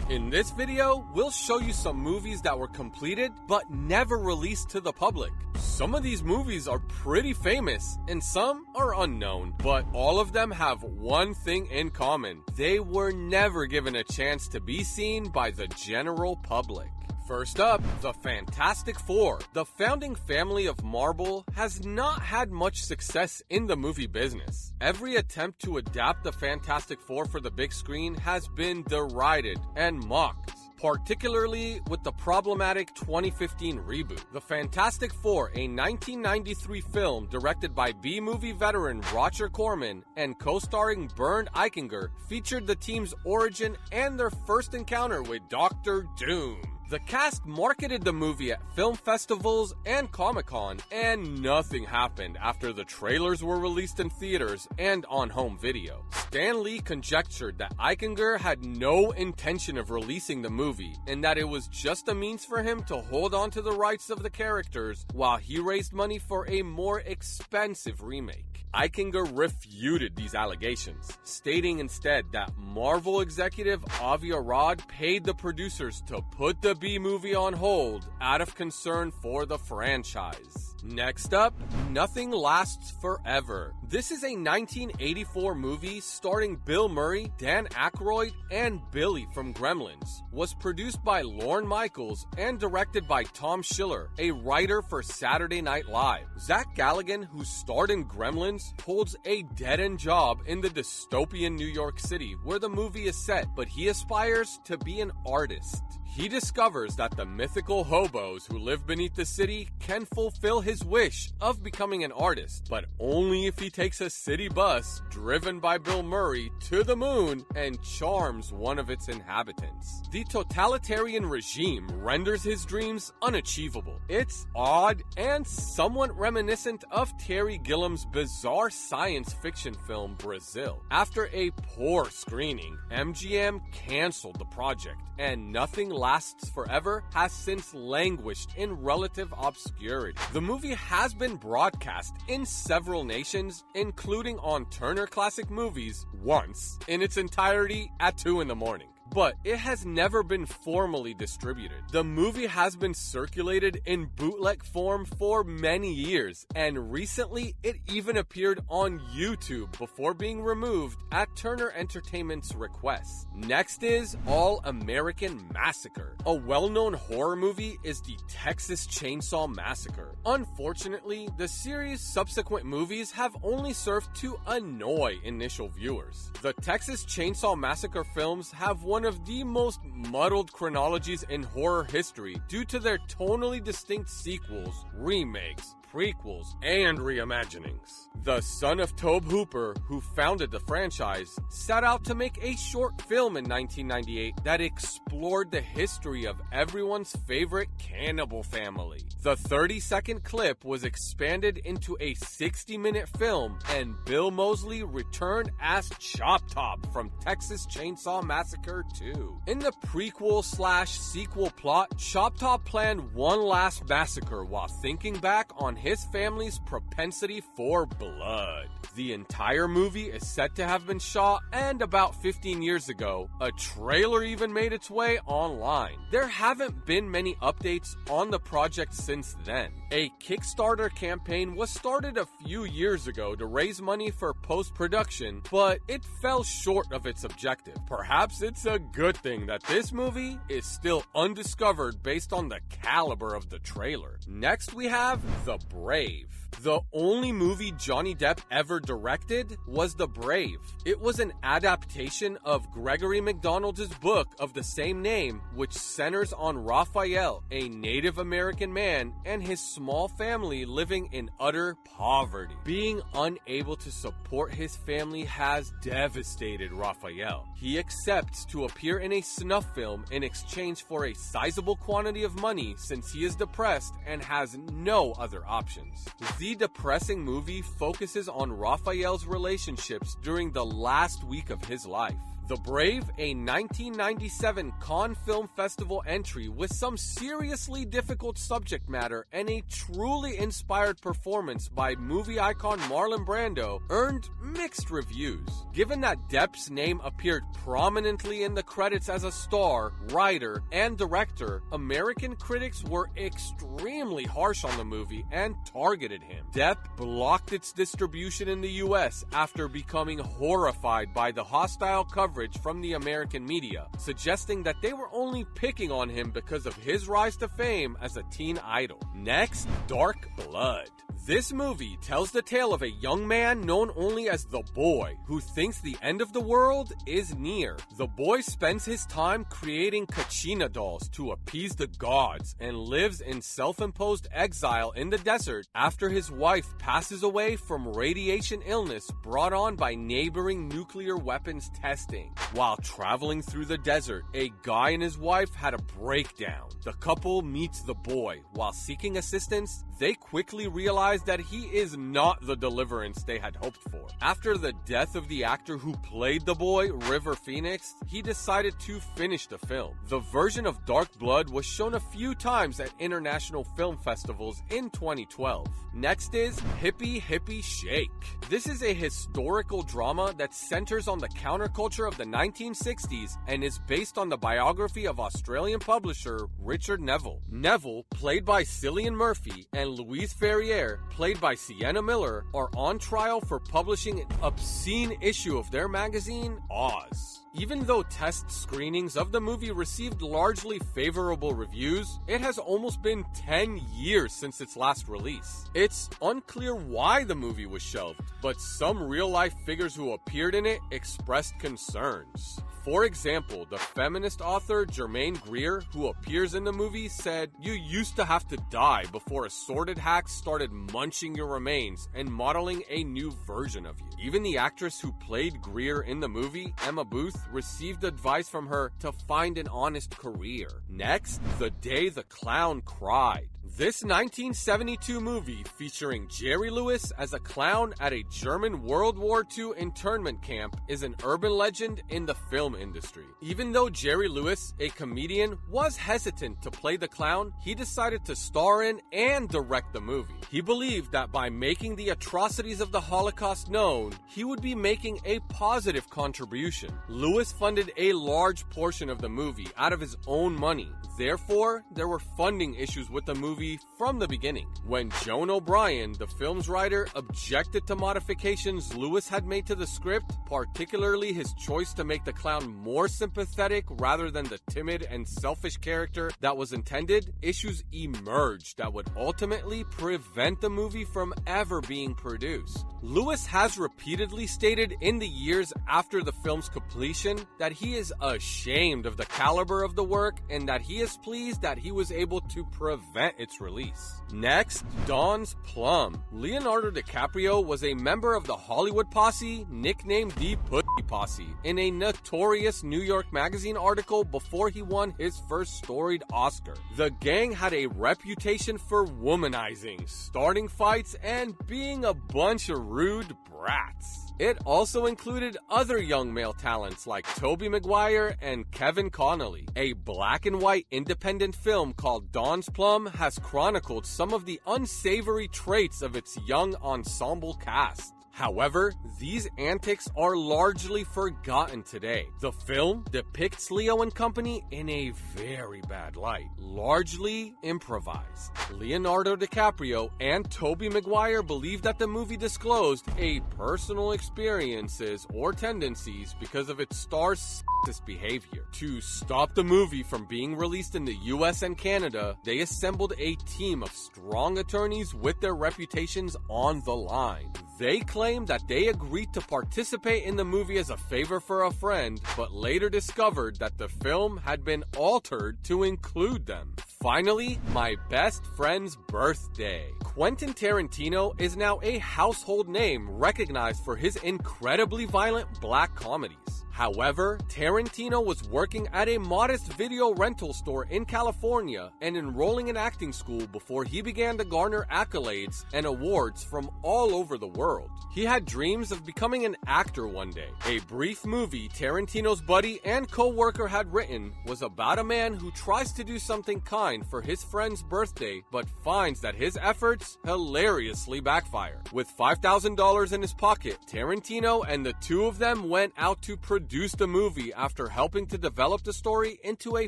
In this video, we'll show you some movies that were completed but never released to the public. Some of these movies are pretty famous and some are unknown, but all of them have one thing in common. They were never given a chance to be seen by the general public. First up, the Fantastic Four. The founding family of Marvel has not had much success in the movie business. Every attempt to adapt the Fantastic Four for the big screen has been derided and mocked, particularly with the problematic 2015 reboot. The Fantastic Four, a 1993 film directed by B-movie veteran Roger Corman and co-starring Bernd Eichinger, featured the team's origin and their first encounter with Dr. Doom. The cast marketed the movie at film festivals and Comic-Con, and nothing happened after the trailers were released in theaters and on home video. Stan Lee conjectured that Eichinger had no intention of releasing the movie, and that it was just a means for him to hold on to the rights of the characters while he raised money for a more expensive remake. Eichinger refuted these allegations, stating instead that Marvel executive Avi Arad paid the producers to put the B-movie on hold out of concern for the franchise. Next up, Nothing Lasts Forever. This is a 1984 movie starring Bill Murray, Dan Aykroyd, and Billy from Gremlins. Was produced by Lorne Michaels and directed by Tom Schiller, a writer for Saturday Night Live. Zach Galligan, who starred in Gremlins, holds a dead-end job in the dystopian New York City where the movie is set, but he aspires to be an artist. He discovers that the mythical hobos who live beneath the city can fulfill his wish of becoming an artist, but only if he takes a city bus driven by Bill Murray to the moon and charms one of its inhabitants. The totalitarian regime renders his dreams unachievable. It's odd and somewhat reminiscent of Terry Gilliam's bizarre science fiction film Brazil. After a poor screening, MGM canceled the project, and Nothing Lasts Forever has since languished in relative obscurity. The movie has been broadcast in several nations, including on Turner Classic Movies once in its entirety at 2 in the morning. But it has never been formally distributed. The movie has been circulated in bootleg form for many years, and recently it even appeared on YouTube before being removed at Turner Entertainment's request. Next is All American Massacre. A well-known horror movie is the Texas Chainsaw Massacre. Unfortunately, the series' subsequent movies have only served to annoy initial viewers. The Texas Chainsaw Massacre films have one of the most muddled chronologies in horror history due to their tonally distinct sequels, remakes, prequels, and reimaginings. The son of Tobe Hooper, who founded the franchise, set out to make a short film in 1998 that explored the history of everyone's favorite cannibal family. The 30-second clip was expanded into a 60-minute film, and Bill Moseley returned as Chop Top from Texas Chainsaw Massacre 2. In the prequel/sequel plot, Chop Top planned one last massacre while thinking back on his family's propensity for blood. The entire movie is said to have been shot, and about 15 years ago, a trailer even made its way online. There haven't been many updates on the project since then. A Kickstarter campaign was started a few years ago to raise money for post-production, but it fell short of its objective. Perhaps it's a good thing that this movie is still undiscovered based on the caliber of the trailer. Next we have The Brave. The only movie Johnny Depp ever directed was The Brave. It was an adaptation of Gregory MacDonald's book of the same name, which centers on Raphael, a Native American man, and his small family living in utter poverty. Being unable to support his family has devastated Raphael. He accepts to appear in a snuff film in exchange for a sizable quantity of money since he is depressed and has no other options. The depressing movie focuses on Raphael's relationships during the last week of his life. The Brave, a 1997 Cannes Film Festival entry with some seriously difficult subject matter and a truly inspired performance by movie icon Marlon Brando, earned mixed reviews. Given that Depp's name appeared prominently in the credits as a star, writer, and director, American critics were extremely harsh on the movie and targeted him. Depp blocked its distribution in the US after becoming horrified by the hostile coverage from the American media, suggesting that they were only picking on him because of his rise to fame as a teen idol. Next, Dark Blood. This movie tells the tale of a young man known only as the Boy, who thinks the end of the world is near. The Boy spends his time creating Kachina dolls to appease the gods and lives in self-imposed exile in the desert after his wife passes away from radiation illness brought on by neighboring nuclear weapons testing. While traveling through the desert, a guy and his wife had a breakdown. The couple meets the Boy. While seeking assistance, they quickly realize that he is not the deliverance they had hoped for. After the death of the actor who played the Boy, River Phoenix, he decided to finish the film. The version of Dark Blood was shown a few times at international film festivals in 2012. Next is Hippie Hippie Shake. This is a historical drama that centers on the counterculture of the 1960s and is based on the biography of Australian publisher Richard Neville. Neville, played by Cillian Murphy, and Louise Ferrier, played by Sienna Miller, are on trial for publishing an obscene issue of their magazine, Oz. Even though test screenings of the movie received largely favorable reviews, it has almost been 10 years since its last release. It's unclear why the movie was shelved, but some real-life figures who appeared in it expressed concerns. For example, the feminist author Germaine Greer, who appears in the movie, said, "You used to have to die before assorted hacks started munching your remains and modeling a new version of you." Even the actress who played Greer in the movie, Emma Booth, received advice from her to find an honest career. Next, The Day the Clown Cried. This 1972 movie featuring Jerry Lewis as a clown at a German World War II internment camp is an urban legend in the film industry. Even though Jerry Lewis, a comedian, was hesitant to play the clown, he decided to star in and direct the movie. He believed that by making the atrocities of the Holocaust known, he would be making a positive contribution. Lewis funded a large portion of the movie out of his own money. Therefore, there were funding issues with the movie from the beginning. When Joan O'Brien, the film's writer, objected to modifications Lewis had made to the script, particularly his choice to make the clown more sympathetic rather than the timid and selfish character that was intended, issues emerged that would ultimately prevent the movie from ever being produced. Lewis has repeatedly stated in the years after the film's completion that he is ashamed of the caliber of the work and that he is pleased that he was able to prevent its release. Next, Don's Plum. Leonardo DiCaprio was a member of the Hollywood Posse, nicknamed the Pussy Posse, in a notorious New York Magazine article before he won his first storied Oscar. The gang had a reputation for womanizing, starting fights, and being a bunch of rude brats. It also included other young male talents like Tobey Maguire and Kevin Connolly. A black and white independent film called Don's Plum has chronicled some of the unsavory traits of its young ensemble cast. However, these antics are largely forgotten today. The film depicts Leo and company in a very bad light, largely improvised. Leonardo DiCaprio and Tobey Maguire believe that the movie disclosed a personal experiences or tendencies because of its star's sexist behavior. To stop the movie from being released in the US and Canada, they assembled a team of strong attorneys with their reputations on the line. They claimed that they agreed to participate in the movie as a favor for a friend, but later discovered that the film had been altered to include them. Finally, My Best Friend's Birthday. Quentin Tarantino is now a household name recognized for his incredibly violent black comedies. However, Tarantino was working at a modest video rental store in California and enrolling in acting school before he began to garner accolades and awards from all over the world. He had dreams of becoming an actor one day. A brief movie Tarantino's buddy and co-worker had written was about a man who tries to do something kind for his friend's birthday but finds that his efforts hilariously backfire. With $5,000 in his pocket, Tarantino and the two of them went out to produce the movie after helping to develop the story into a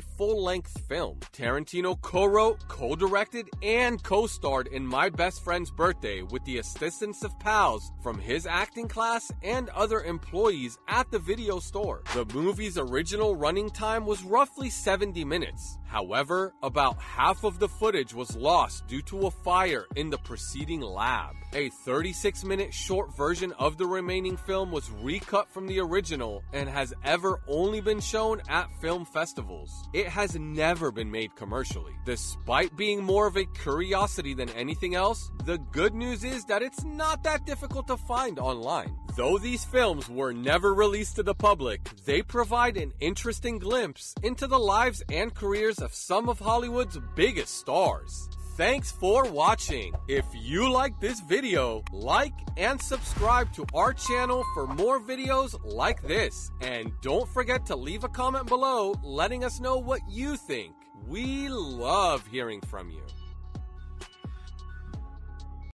full-length film. Tarantino co-wrote, co-directed, and co-starred in My Best Friend's Birthday with the assistance of pals from his acting class and other employees at the video store. The movie's original running time was roughly 70 minutes. However, about half of the footage was lost due to a fire in the preceding lab. A 36-minute short version of the remaining film was recut from the original and has ever only been shown at film festivals. It has never been made commercially. Despite being more of a curiosity than anything else, the good news is that it's not that difficult to find online. Though these films were never released to the public, they provide an interesting glimpse into the lives and careers of some of Hollywood's biggest stars. Thanks for watching. If you like this video, like and subscribe to our channel for more videos like this. And don't forget to leave a comment below letting us know what you think. We love hearing from you.